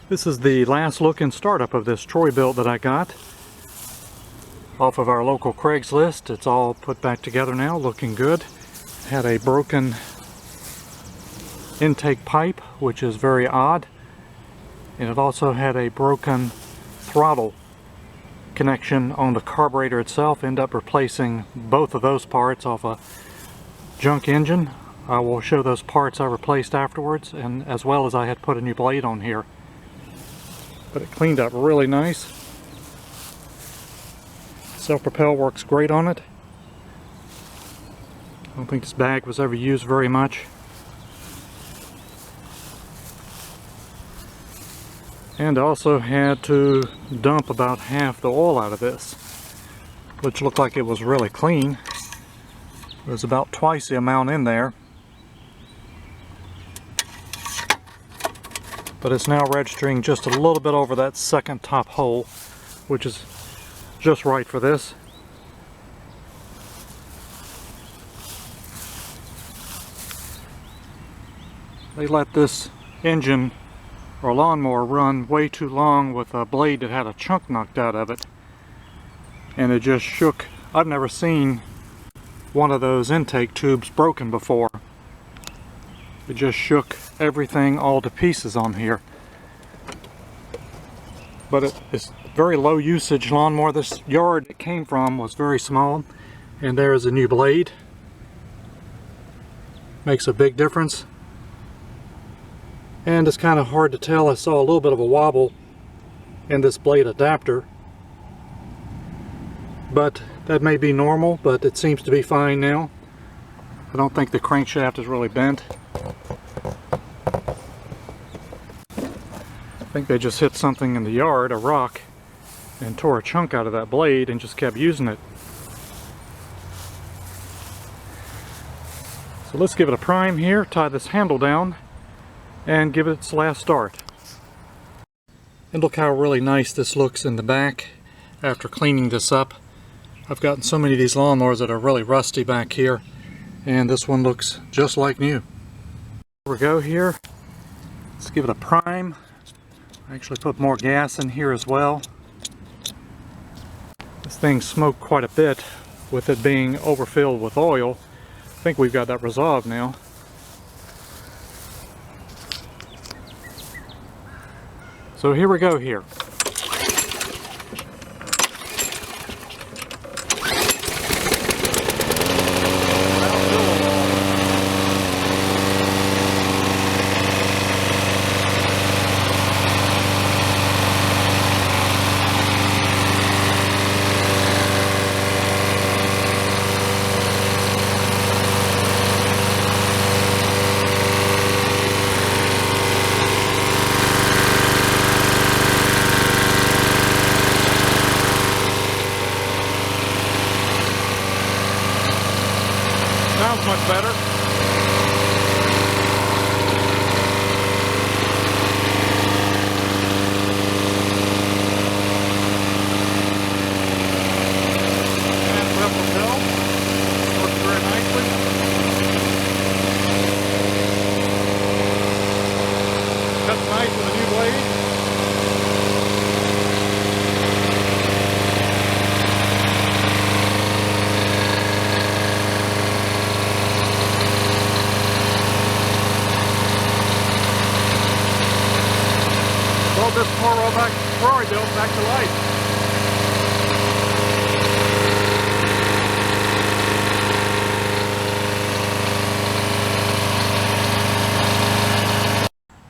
This is the last look and startup of this Troy Bilt that I got off of our local Craigslist. It's all put back together now, looking good. Had a broken intake pipe, which is very odd, and it also had a broken throttle connection on the carburetor itself. End up replacing both of those parts off a junk engine. I will show those parts I replaced afterwards, and as well as I had put a new blade on here. But it cleaned up really nice. Self-propel works great on it. I don't think this bag was ever used very much. And also had to dump about half the oil out of this, which looked like it was really clean. There's about twice the amount in there. But it's now registering just a little bit over that second top hole, which is just right for this. They let this engine or lawnmower run way too long with a blade that had a chunk knocked out of it, and it just shook. I've never seen one of those intake tubes broken before. It just shook everything all to pieces on here. But it's very low usage lawnmower. This yard it came from was very small, and there is a new blade. Makes a big difference. And it's kind of hard to tell. I saw a little bit of a wobble in this blade adapter, but that may be normal, but it seems to be fine now. I don't think the crankshaft is really bent. I think they just hit something in the yard, a rock, and tore a chunk out of that blade and just kept using it. So let's give it a prime here, tie this handle down, and give it its last start. And look how really nice this looks in the back after cleaning this up. I've gotten so many of these lawnmowers that are really rusty back here, and this one looks just like new. Here we go here. Let's give it a prime. I actually put more gas in here as well. This thing smoked quite a bit with it being overfilled with oil. I think we've got that resolved now. So here we go here. Sounds much better. And Propelled works very nicely. Cuts nice with a new blade. This poor robot Troy Bilt back to life.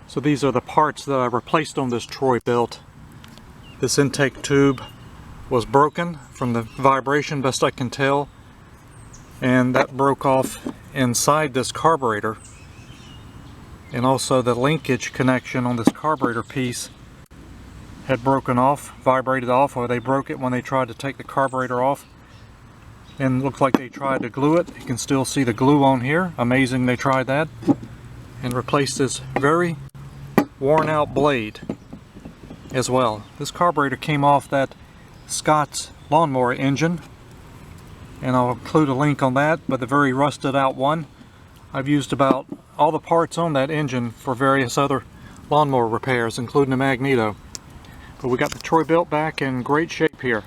So these are the parts that I replaced on this Troy Bilt. This intake tube was broken from the vibration, best I can tell, and that broke off inside this carburetor, and also the linkage connection on this carburetor piece had broken off, vibrated off, or they broke it when they tried to take the carburetor off. And it looked like they tried to glue it. You can still see the glue on here. Amazing they tried that. And replaced this very worn out blade as well. This carburetor came off that Scott's lawnmower engine, and I'll include a link on that, but the very rusted out one. I've used about all the parts on that engine for various other lawnmower repairs, including the magneto. But we got the Troy Bilt back in great shape here.